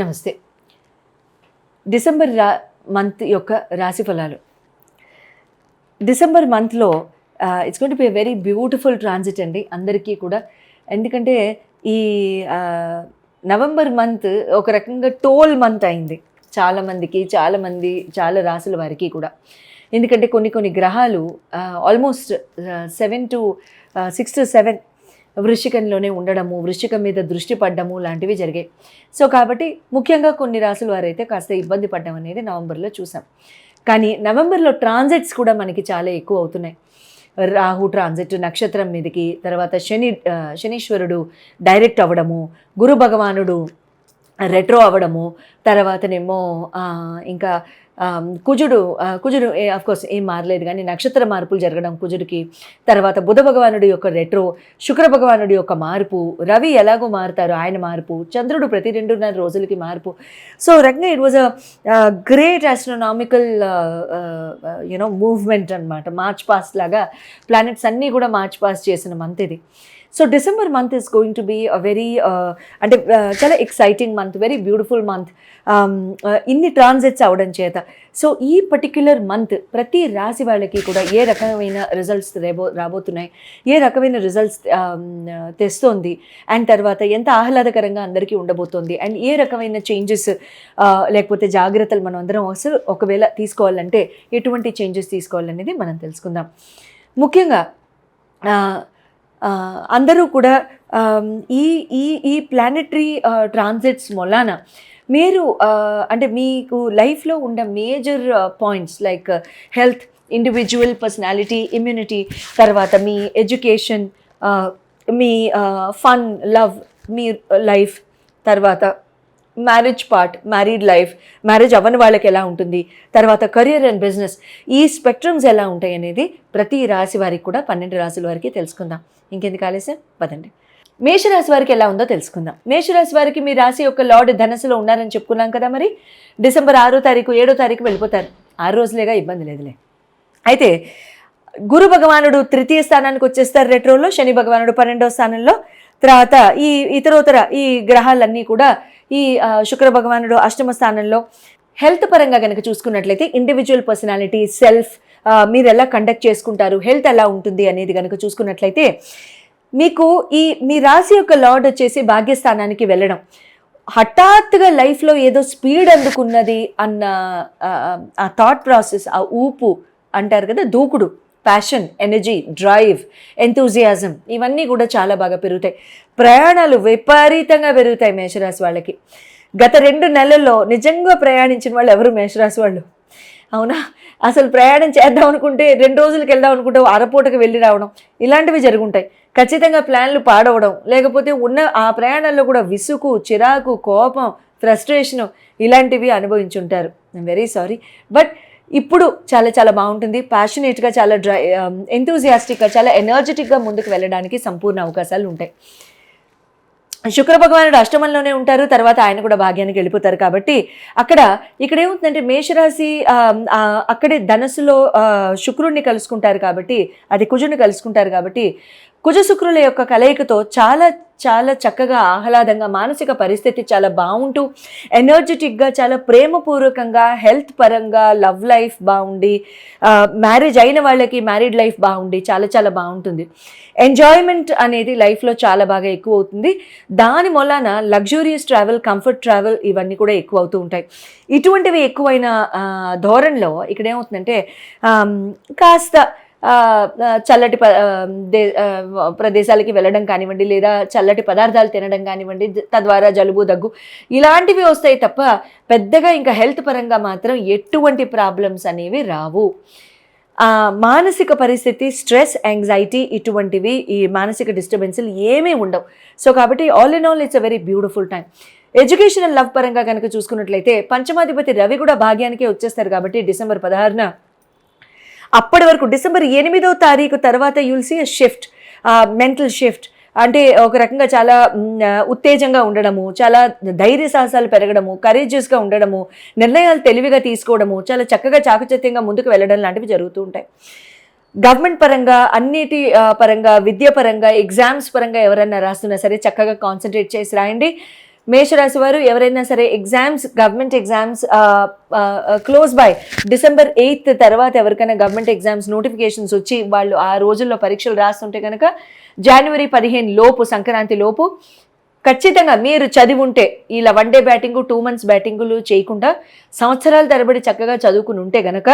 నమస్తే. December month యొక్క రాశి ఫలాలు. డిసెంబర్ మంత్లో it's going to be a very beautiful transit అండి అందరికీ కూడా. ఎందుకంటే ఈ నవంబర్ మంత్ ఒక రకంగా టోల్ మంత్ అయింది చాలామందికి, చాలా రాశుల వారికి కూడా. ఎందుకంటే కొన్ని గ్రహాలు ఆల్మోస్ట్ 6 to 7 వృశ్చికంలోనే ఉండడము, వృశ్చికం మీద దృష్టి పడ్డము లాంటివి జరిగాయి. సో కాబట్టి ముఖ్యంగా కొన్ని రాసుల వారైతే కాస్త ఇబ్బంది పడ్డం అనేది నవంబర్లో చూసాం. కానీ నవంబర్లో ట్రాన్సిట్స్ కూడా మనకి చాలా ఎక్కువ అవుతున్నాయి. రాహు ట్రాన్సిట్ నక్షత్రం మీదకి, తర్వాత శనీశ్వరుడు డైరెక్ట్ అవ్వడము, గురు భగవానుడు రెట్రో అవ్వడము, తర్వాతనేమో ఇంకా కుజుడు అఫ్కోర్స్ ఏం మారలేదు కానీ నక్షత్ర మార్పులు జరగడం కుజుడికి, తర్వాత బుధ భగవానుడి యొక్క రెట్రో, శుక్ర భగవానుడి యొక్క మార్పు, రవి ఎలాగో మారుతారు ఆయన మార్పు, చంద్రుడు ప్రతి 2.5 రోజులకి మార్పు. సో రకంగా it was a great astronomical movement అనమాట. మార్చ్ పాస్ట్ లాగా ప్లానెట్స్ అన్నీ కూడా మార్చ్ పాస్ట్ చేసిన మంత్ ఇది. So December month is going to be a very చాలా exciting month, very beautiful month ఇన్ని ట్రాన్సిట్స్ అవడం చేత. సో ఈ పర్టిక్యులర్ మంత్ ప్రతి రాశి వాళ్ళకి కూడా ఏ రకమైన రిజల్ట్స్ రాబోతున్నాయి, ఏ రకమైన రిజల్ట్స్ తెస్తోంది, అండ్ తర్వాత ఎంత ఆహ్లాదకరంగా అందరికీ ఉండబోతోంది, అండ్ ఏ రకమైన చేంజెస్ లేకపోతే జాగ్రత్తలు మనం అందరం అసలు ఒకవేళ తీసుకోవాలంటే ఎటువంటి చేంజెస్ తీసుకోవాలనేది మనం తెలుసుకుందాం. ముఖ్యంగా అందరూ కూడా ఈ ఈ ఈ ప్లానెటరీ ట్రాన్సిట్స్ మొలాన మీరు అంటే మీకు లైఫ్లో ఉన్న major points like health, individual personality, immunity, తర్వాత మీ ఎడ్యుకేషన్, మీ ఫన్, లవ్, మీ లైఫ్, తర్వాత marriage part, married life, marriage అవ్వని వాళ్ళకి ఎలా ఉంటుంది, తర్వాత కెరియర్ అండ్ బిజినెస్, ఈ స్పెక్ట్రమ్స్ ఎలా ఉంటాయి అనేది ప్రతి రాశి వారికి కూడా 12 రాశుల వారికి తెలుసుకుందాం. ఇంకెందుకు ఆలస్యం, పదండి. మేషరాశి వారికి ఎలా ఉందో తెలుసుకుందాం. మేషరాశి వారికి మీ రాశి యొక్క లార్డ్ ధనస్సులో ఉన్నారని చెప్పుకున్నాం కదా. మరి డిసెంబర్ 6వ తారీఖు 7వ తారీఖు వెళ్ళిపోతారు. 6 రోజులేగా, ఇబ్బంది లేదులే. అయితే గురు భగవానుడు 3వ స్థానానికి వచ్చేస్తారు రెట్రోలో, శని భగవానుడు 12వ స్థానంలో, తర్వాత ఈ ఇతరోతర ఈ గ్రహాలన్నీ కూడా ఈ శుక్ర భగవానుడు 8వ స్థానంలో. హెల్త్ పరంగా కనుక చూసుకున్నట్లయితే ఇండివిజువల్ పర్సనాలిటీ, సెల్ఫ్, మీరు ఎలా కండక్ట్ చేసుకుంటారు, హెల్త్ ఎలా ఉంటుంది అనేది కనుక చూసుకున్నట్లయితే మీకు మీ రాశి యొక్క లార్డ్ వచ్చేసి భాగ్యస్థానానికి వెళ్ళడం, హఠాత్తుగా లైఫ్లో ఏదో స్పీడ్ అందుకున్నది అన్న ఆ థాట్ ప్రాసెస్, ఆ ఊపు అంటారు కదా, దూకుడు, ప్యాషన్, ఎనర్జీ, డ్రైవ్, ఎంతూజియాజం, ఇవన్నీ కూడా చాలా బాగా పెరుగుతాయి. ప్రయాణాలు విపరీతంగా పెరుగుతాయి మేషరాశి వాళ్ళకి. గత 2 నెలల్లో నిజంగా ప్రయాణించిన వాళ్ళు ఎవరు మేషరాశి వాళ్ళు? అవునా? అసలు ప్రయాణం చేద్దాం అనుకుంటే 2 రోజులకి వెళ్దాం అనుకుంటే అరపూటకి వెళ్ళి రావడం, ఇలాంటివి జరుగుంటాయి. ఖచ్చితంగా ప్లాన్లు పాడవడం, లేకపోతే ఉన్న ఆ ప్రయాణాల్లో కూడా విసుగు, చిరాకు, కోపం, ఫ్రస్ట్రేషను ఇలాంటివి అనుభవించుంటారు. I'm very sorry. బట్ ఇప్పుడు చాలా బాగుంటుంది. ప్యాషనేట్గా, చాలా ఎంతూజియాస్టిక్గా, చాలా ఎనర్జెటిక్గా ముందుకు వెళ్ళడానికి సంపూర్ణ అవకాశాలు ఉంటాయి. శుక్ర భగవానుడు అష్టమంలోనే ఉంటారు, తర్వాత ఆయన కూడా భాగ్యానికి వెళ్ళిపోతారు. కాబట్టి ఇక్కడ ఏమవుతుందంటే మేషరాశి అక్కడే ధనస్సులో శుక్రుడిని కలుసుకుంటారు కాబట్టి, అది కుజుని కలుసుకుంటారు కాబట్టి, కుజ శుక్రుల యొక్క కలయికతో చాలా చక్కగా, ఆహ్లాదంగా, మానసిక పరిస్థితి చాలా బాగుంటూ, ఎనర్జెటిక్గా, చాలా ప్రేమపూర్వకంగా, హెల్త్ పరంగా, లవ్ లైఫ్ బాగుండి, మ్యారేజ్ అయిన వాళ్ళకి మ్యారీడ్ లైఫ్ బాగుండి చాలా బాగుంటుంది. ఎంజాయ్మెంట్ అనేది లైఫ్లో చాలా బాగా ఎక్కువ అవుతుంది. దాని మూలాన లగ్జూరియస్ ట్రావెల్, కంఫర్ట్ ట్రావెల్ ఇవన్నీ కూడా ఎక్కువ అవుతూ ఉంటాయి. ఇటువంటివి ఎక్కువైన ధోరణిలో ఇక్కడ ఏమవుతుందంటే కాస్త చల్లటి ప్రదేశాలకి వెళ్ళడం కానివ్వండి, లేదా చల్లటి పదార్థాలు తినడం కానివ్వండి, తద్వారా జలుబు, దగ్గు ఇలాంటివి వస్తాయి తప్ప పెద్దగా ఇంకా హెల్త్ పరంగా మాత్రం ఎటువంటి ప్రాబ్లమ్స్ అనేవి రావు. మానసిక పరిస్థితి, స్ట్రెస్, యాంగ్జైటీ ఇటువంటివి, ఈ మానసిక డిస్టర్బెన్స్లు ఏమీ ఉండవు. సో కాబట్టి all in all it's a very beautiful time. Education and love పరంగా కనుక చూసుకున్నట్లయితే పంచమాధిపతి రవి కూడా భాగ్యానికే వచ్చేస్తారు కాబట్టి డిసెంబర్ 16న, అప్పటి వరకు డిసెంబర్ 8వ తారీఖు తర్వాత you'll see a shift, mental shift. అంటే ఒక రకంగా చాలా ఉత్తేజంగా ఉండడము, చాలా ధైర్య సాహసాలు పెరగడము, కరేజియస్గా ఉండడము, నిర్ణయాలు తెలివిగా తీసుకోవడము, చాలా చక్కగా చాకచక్యంగా ముందుకు వెళ్ళడం లాంటివి జరుగుతూ ఉంటాయి. గవర్నమెంట్ పరంగా, అన్నిటి పరంగా, విద్య పరంగా, ఎగ్జామ్స్ పరంగా ఎవరైనా రాస్తున్నా సరే చక్కగా కాన్సన్ట్రేట్ చేసి రాయండి. మేషరాశి వారు ఎవరైనా సరే exams, government exams close by December 8th తర్వాత ఎవరికైనా గవర్నమెంట్ ఎగ్జామ్స్ నోటిఫికేషన్స్ వచ్చి వాళ్ళు ఆ రోజుల్లో పరీక్షలు రాస్తుంటే కనుక January 15 లోపు, సంక్రాంతి లోపు ఖచ్చితంగా మీరు చదివి ఉంటే ఇలా 1 day బ్యాటింగ్ 2 months బ్యాటింగులు చేయకుండా సంవత్సరాల తరబడి చక్కగా చదువుకుని ఉంటే గనక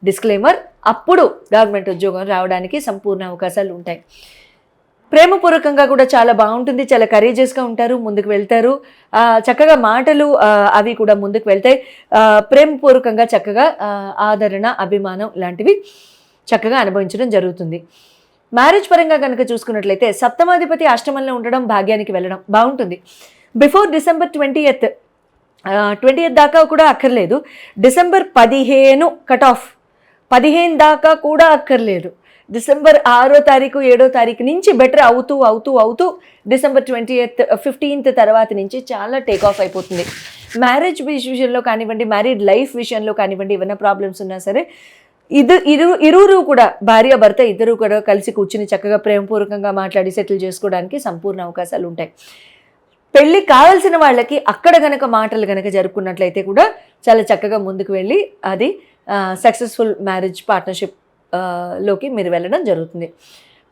డిస్క్లైమర్, అప్పుడు గవర్నమెంట్ ఉద్యోగం రావడానికి సంపూర్ణ అవకాశాలు ఉంటాయి. ప్రేమపూర్వకంగా కూడా చాలా బాగుంటుంది, చాలా కరేజియస్గా ఉంటారు, ముందుకు వెళ్తారు, చక్కగా మాటలు అవి కూడా ముందుకు వెళ్తాయి. ప్రేమపూర్వకంగా చక్కగా ఆదరణ, అభిమానం లాంటివి చక్కగా అనుభవించడం జరుగుతుంది. మ్యారేజ్ పరంగా కనుక చూసుకున్నట్లయితే సప్తమాధిపతి అష్టమంలో ఉండడం, భాగ్యానికి వెళ్ళడం బాగుంటుంది. బిఫోర్ December 20th 20th దాకా కూడా అక్కర్లేదు. December 15 కట్ ఆఫ్, 15 దాకా కూడా అక్కర్లేదు. December 6వ తారీఖు 7వ తారీఖు నుంచి బెటర్ అవుతూ అవుతూ అవుతూ December 15th తర్వాత నుంచి చాలా టేక్ ఆఫ్ అయిపోతుంది. మ్యారేజ్ విషయంలో కానివ్వండి, మ్యారీడ్ లైఫ్ విషయంలో కానివ్వండి, ఏమైనా ప్రాబ్లమ్స్ ఉన్నా సరే ఇరువురు కూడా, భార్య భర్త ఇద్దరు కూడా కలిసి కూర్చుని చక్కగా ప్రేమపూర్వకంగా మాట్లాడి సెటిల్ చేసుకోవడానికి సంపూర్ణ అవకాశాలు ఉంటాయి. పెళ్ళి కావాల్సిన వాళ్ళకి అక్కడ గనక మాటలు గనక జరుపుకున్నట్లయితే కూడా చాలా చక్కగా ముందుకు వెళ్ళి అది సక్సెస్ఫుల్ మ్యారేజ్ పార్ట్నర్షిప్ లోకి మీరు వెళ్ళడం జరుగుతుంది.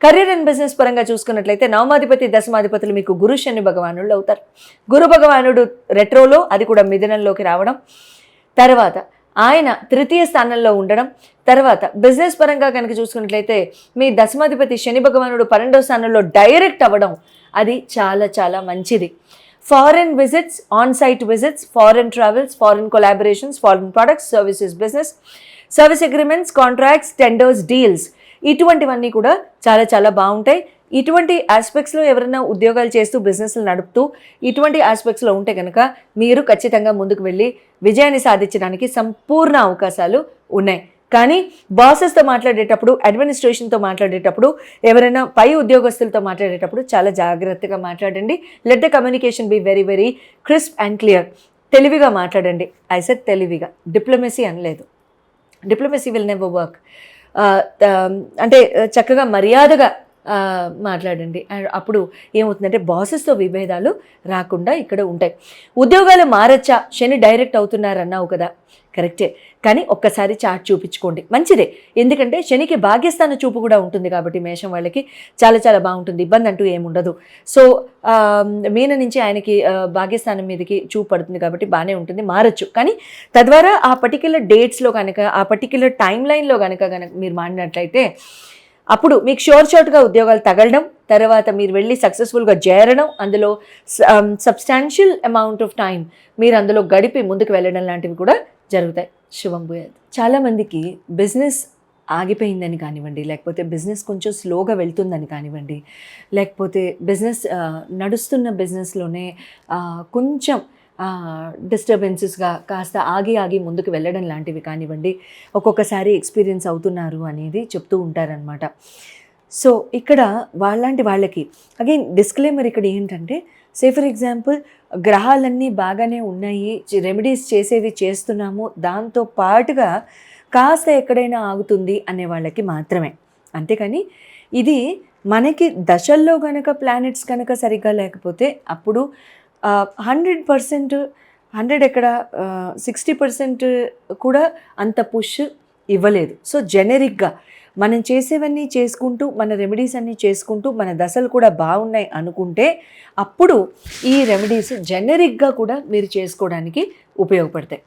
కెరీర్ అండ్ బిజినెస్ పరంగా చూసుకున్నట్లయితే నవమాధిపతి, దశమాధిపతులు మీకు గురు శని భగవానుళ్ళు అవుతారు. గురు భగవానుడు రెట్రోలో, అది కూడా మిథునంలోకి రావడం, తర్వాత ఆయన 3వ స్థానంలో ఉండడం, తర్వాత బిజినెస్ పరంగా కనుక చూసుకున్నట్లయితే మీ దశమాధిపతి శని భగవానుడు 12వ స్థానంలో డైరెక్ట్ అవ్వడం, అది చాలా చాలా మంచిది. Foreign visits, on site visits, foreign travels, foreign collaborations, foreign products, services business, service agreements, contracts, tenders, deals, ఇటువంటివన్నీ కూడా చాలా చాలా బాగుంటాయి. ఇటువంటి ఆస్పెక్ట్స్లో ఎవరైనా ఉద్యోగాలు చేస్తూ బిజినెస్లు నడుపుతూ ఇటువంటి ఆస్పెక్ట్స్లో ఉంటే కనుక మీరు ఖచ్చితంగా ముందుకు వెళ్ళి విజయాన్ని సాధించడానికి సంపూర్ణ అవకాశాలు ఉన్నాయి. కానీ బాసెస్తో మాట్లాడేటప్పుడు, అడ్మినిస్ట్రేషన్తో మాట్లాడేటప్పుడు, ఎవరైనా పై ఉద్యోగస్తులతో మాట్లాడేటప్పుడు చాలా జాగ్రత్తగా మాట్లాడండి. Let the communication be very very crisp and clear. తెలివిగా మాట్లాడండి. ఐ సెడ్ తెలివిగా, డిప్లొమసీ అనలేదు. Diplomacy will never work. అంటే చక్కగా మర్యాదగా మాట్లాడండి. అప్పుడు ఏమవుతుందంటే బాసెస్తో విభేదాలు రాకుండా ఇక్కడ ఉంటాయి. ఉద్యోగాలు మారచ్చా, శని డైరెక్ట్ అవుతున్నారన్నావు కదా, కరెక్టే. కానీ ఒక్కసారి చార్ట్ చూపించుకోండి, మంచిదే. ఎందుకంటే శనికి భాగ్యస్థాన చూపు కూడా ఉంటుంది కాబట్టి మేషం వాళ్ళకి చాలా చాలా బాగుంటుంది, ఇబ్బంది అంటూ ఏముండదు. సో మీన నుంచి ఆయనకి భాగ్యస్థానం మీదకి చూపు పడుతుంది కాబట్టి బాగానే ఉంటుంది, మారచ్చు. కానీ తద్వారా ఆ పర్టిక్యులర్ డేట్స్లో కనుక, ఆ పర్టిక్యులర్ టైం లైన్లో కనుక మీరు మాడినట్లయితే అప్పుడు మీకు షార్ట్గా ఉద్యోగాలు తగలడం, తర్వాత మీరు వెళ్ళి సక్సెస్ఫుల్గా చేరడం, అందులో సబ్స్టాన్షియల్ అమౌంట్ ఆఫ్ టైం మీరు అందులో గడిపి ముందుకు వెళ్ళడం లాంటివి కూడా జరుగుతాయి. శుభం భూయాత్. చాలామందికి బిజినెస్ ఆగిపోయిందని కానివ్వండి, లేకపోతే బిజినెస్ కొంచెం స్లోగా వెళ్తుందని కానివ్వండి, లేకపోతే బిజినెస్ నడుస్తున్న బిజినెస్లోనే కొంచెం డిస్టర్బెన్సెస్గా కాస్త ఆగి ముందుకు వెళ్ళడం లాంటివి కానివ్వండి, ఒక్కొక్కసారి ఎక్స్పీరియన్స్ అవుతున్నారు అనేది చెప్తూ ఉంటారనమాట. సో ఇక్కడ వాళ్ళకి అగైన్ డిస్క్లైమర్ ఇక్కడ ఏంటంటే, సే ఫర్ ఎగ్జాంపుల్ గ్రహాలన్నీ బాగానే ఉన్నాయి, రెమెడీస్ చేసేవి చేస్తున్నాము, దాంతో పాటుగా కాస్త ఎక్కడైనా ఆగుతుంది అనే వాళ్ళకి మాత్రమే. అంతేకాని ఇది మనకి దశల్లో కనుక ప్లానెట్స్ కనుక సరిగ్గా లేకపోతే అప్పుడు 100%, 100 ఎక్కడ 60% కూడా అంత పుష్ ఇవ్వలేదు. సో జెనరిక్గా మనం చేసేవన్నీ చేసుకుంటూ, మన రెమెడీస్ అన్నీ చేసుకుంటూ, మన దశలు కూడా బాగున్నాయి అనుకుంటే అప్పుడు ఈ రెమెడీస్ జెనరిక్గా కూడా మీరు చేసుకోవడానికి ఉపయోగపడతాయి.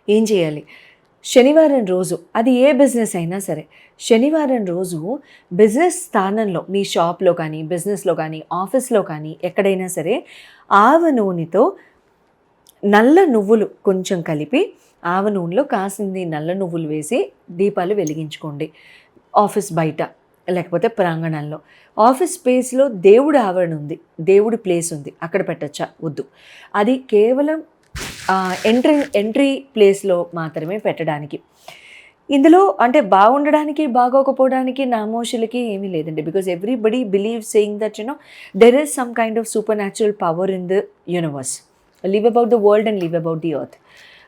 ఏం చేయాలి? శనివారం రోజు, అది ఏ బిజినెస్ అయినా సరే, శనివారం రోజు బిజినెస్ స్థానంలో, మీ షాప్లో కానీ, బిజినెస్లో కానీ, ఆఫీస్లో కానీ, ఎక్కడైనా సరే ఆవ నూనెతో నల్ల నువ్వులు కొంచెం కలిపి, ఆవ నూనెలో కాసింది నల్ల నువ్వులు వేసి దీపాలు వెలిగించుకోండి. ఆఫీస్ బయట లేకపోతే ప్రాంగణంలో, ఆఫీస్ స్పేస్లో దేవుడి ఆవరణ ఉంది, దేవుడి ప్లేస్ ఉంది, అక్కడ పెట్టచ్చా? వద్దు. అది కేవలం ఎంట్రీ ప్లేస్లో మాత్రమే పెట్టడానికి. ఇందులో అంటే బాగుండడానికి, బాగోకపోవడానికి, నామోషులకి ఏమీ లేదండి. Because everybody believe saying that there is some kind of super natural power in the universe. Live about the world and live about the earth,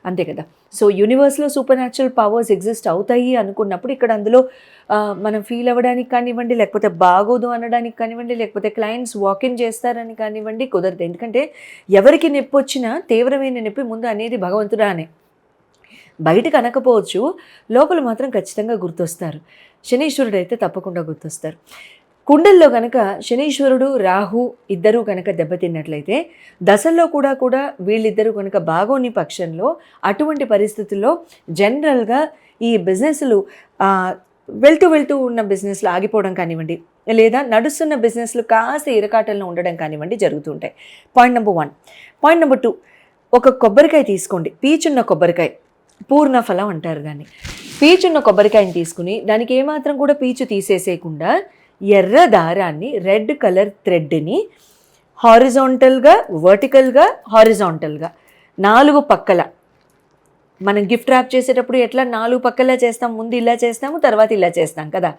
అంతే కదా. సో యూనివర్స్లో సూపర్ న్యాచురల్ పవర్స్ ఎగ్జిస్ట్ అవుతాయి అనుకున్నప్పుడు ఇక్కడ అందులో మనం ఫీల్ అవ్వడానికి కానివ్వండి, లేకపోతే బాగోదు అనడానికి కానివ్వండి, లేకపోతే క్లయింట్స్ వాకిన్ చేస్తారని కానివ్వండి కుదరదు. ఎందుకంటే ఎవరికి నొప్పి వచ్చినా తీవ్రమైన నొప్పి ముందు అనేది భగవంతుడా అనే. బయటకు అనకపోవచ్చు, లోపల మాత్రం ఖచ్చితంగా గుర్తొస్తారు. శనీశ్వరుడు అయితే తప్పకుండా గుర్తొస్తారు. కుండల్లో కనుక శనీశ్వరుడు రాహు ఇద్దరూ కనుక దెబ్బతిన్నట్లయితే దశల్లో కూడా వీళ్ళిద్దరూ కనుక బాగోని పక్షంలో అటువంటి పరిస్థితుల్లో జనరల్గా ఈ బిజినెస్లు వెళ్తూ ఉన్న బిజినెస్లు ఆగిపోవడం కానివ్వండి, లేదా నడుస్తున్న బిజినెస్లు కాస్త ఇరకాటంలో ఉండడం కానివ్వండి జరుగుతుంటాయి. Point number 1. పాయింట్ నెంబర్ 2, ఒక కొబ్బరికాయ తీసుకోండి, పీచున్న కొబ్బరికాయ, పూర్ణ ఫలం అంటారు దాన్ని. పీచున్న కొబ్బరికాయని తీసుకుని దానికి ఏమాత్రం కూడా పీచు తీసేసేయకుండా ఎర్ర దారాన్ని, రెడ్ కలర్ థ్రెడ్ని హారిజాంటల్గా, వర్టికల్గా, హారిజాంటల్గా 4 పక్కల, మనం గిఫ్ట్ ర్యాప్ చేసేటప్పుడు ఎట్లా 4 పక్కలా చేస్తాం, ముందు ఇలా చేస్తాము, తర్వాత ఇలా చేస్తాం కదా,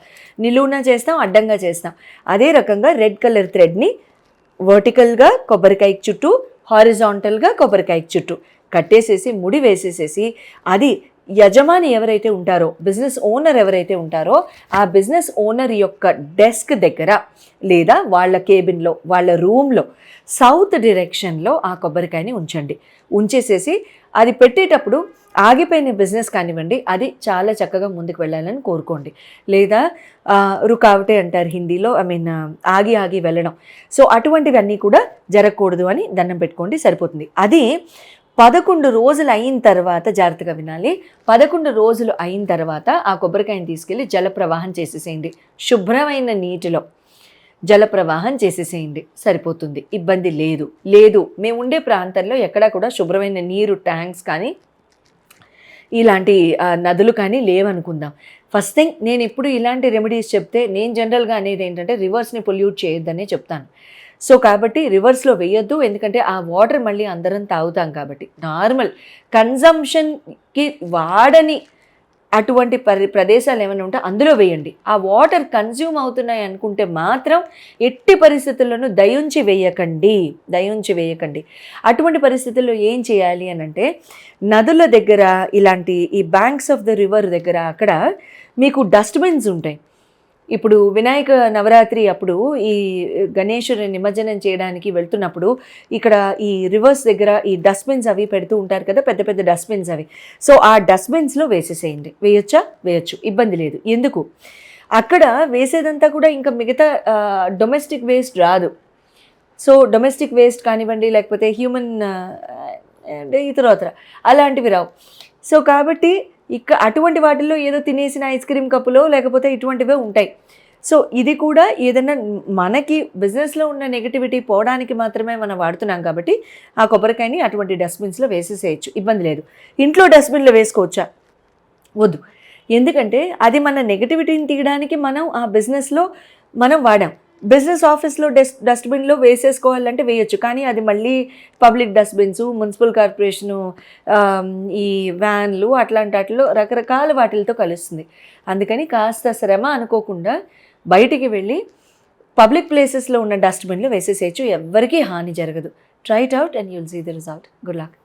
నిలువున చేస్తాం, అడ్డంగా చేస్తాం. అదే రకంగా రెడ్ కలర్ థ్రెడ్ని వర్టికల్గా కొబ్బరికాయ చుట్టూ, హారిజాంటల్గా కొబ్బరికాయ చుట్టూ కట్టేసేసి ముడి వేసేసేసి, అది యజమాని ఎవరైతే ఉంటారో, బిజినెస్ ఓనర్ ఎవరైతే ఉంటారో ఆ బిజినెస్ ఓనర్ యొక్క డెస్క్ దగ్గర లేదా వాళ్ళ కేబిన్లో, వాళ్ళ రూమ్లో సౌత్ డైరెక్షన్లో ఆ కొబ్బరికాయని ఉంచండి. ఉంచేసేసి అది పెట్టేటప్పుడు ఆగిపోయిన బిజినెస్ కానివ్వండి అది చాలా చక్కగా ముందుకు వెళ్ళాలని కోరుకోండి. లేదా రుకావటే అంటారు హిందీలో, ఆగి వెళ్ళడం. సో అటువంటివన్నీ కూడా జరగకూడదు అని దండం పెట్టుకోండి, సరిపోతుంది. అది 11 రోజులు అయిన తర్వాత, జాగ్రత్తగా వినాలి, 11 రోజులు అయిన తర్వాత ఆ కొబ్బరికాయని తీసుకెళ్ళి జలప్రవాహం చేసేసేయండి. శుభ్రమైన నీటిలో జలప్రవాహం చేసేసేయండి, సరిపోతుంది. ఇబ్బంది లేదు మేము ఉండే ప్రాంతంలో ఎక్కడా కూడా శుభ్రమైన నీరు, ట్యాంక్స్ కానీ ఇలాంటి నదులు కానీ లేవనుకుందాం. ఫస్ట్ థింగ్, నేను ఇప్పుడు ఇలాంటి రెమెడీస్ చెప్తే నేను జనరల్గా అనేది ఏంటంటే రివర్స్ని పొల్యూట్ చేయొద్దనే చెప్తాను. సో కాబట్టి రివర్స్లో వేయొద్దు, ఎందుకంటే ఆ వాటర్ మళ్ళీ అందరం తాగుతాం కాబట్టి. నార్మల్ కన్జంప్షన్కి వాడని అటువంటి ప్రదేశాలు ఏమైనా ఉంటే అందులో వేయండి. ఆ వాటర్ కన్జ్యూమ్ అవుతున్నాయి అనుకుంటే మాత్రం ఎట్టి పరిస్థితుల్లోనూ దయుంచి వేయకండి. అటువంటి పరిస్థితుల్లో ఏం చేయాలి అని అంటే, నదుల దగ్గర, ఇలాంటి ఈ బ్యాంక్స్ ఆఫ్ ద రివర్ దగ్గర అక్కడ మీకు డస్ట్బిన్స్ ఉంటాయి. ఇప్పుడు వినాయక నవరాత్రి అప్పుడు ఈ గణేశుని నిమజ్జనం చేయడానికి వెళ్తున్నప్పుడు ఇక్కడ ఈ రివర్స్ దగ్గర ఈ డస్ట్బిన్స్ అవి పెడుతూ ఉంటారు కదా, పెద్ద పెద్ద డస్ట్బిన్స్ అవి. సో ఆ డస్ట్బిన్స్లో వేసేసేయండి. వేయచ్చు, ఇబ్బంది లేదు. ఎందుకు, అక్కడ వేసేదంతా కూడా ఇంకా మిగతా డొమెస్టిక్ వేస్ట్ రాదు. సో డొమెస్టిక్ వేస్ట్ కానివ్వండి, లేకపోతే హ్యూమన్ ఇతరత్ర అలాంటివి రావు. సో కాబట్టి అటువంటి వాటిల్లో ఏదో తినేసిన ఐస్ క్రీమ్ కప్పులో లేకపోతే ఇటువంటివే ఉంటాయి. సో ఇది కూడా ఏదైనా మనకి బిజినెస్లో ఉన్న నెగిటివిటీ పోవడానికి మాత్రమే మనం వాడుతున్నాం కాబట్టి ఆ కొబ్బరికాయని అటువంటి డస్ట్బిన్స్లో వేసేసేయచ్చు, ఇబ్బంది లేదు. ఇంట్లో డస్ట్బిన్లో వేసుకోవచ్చా? వద్దు, ఎందుకంటే అది మన నెగిటివిటీని తీయడానికి మనం ఆ బిజినెస్లో మనం వాడాం. బిజినెస్ ఆఫీస్లో డస్ట్బిన్లో వేసేసుకోవాలంటే వేయొచ్చు, కానీ అది మళ్ళీ పబ్లిక్ డస్ట్బిన్స్, మున్సిపల్ కార్పొరేషను, ఈ వ్యాన్లు అట్లాంటి వాటిలో రకరకాల వాటిలతో కలుస్తుంది. అందుకని కాస్త శ్రమ అనుకోకుండా బయటికి వెళ్ళి పబ్లిక్ ప్లేసెస్లో ఉన్న డస్ట్బిన్లో వేసేసేయచ్చు, ఎవ్వరికీ హాని జరగదు. Try it out and you'll see the result. Good luck.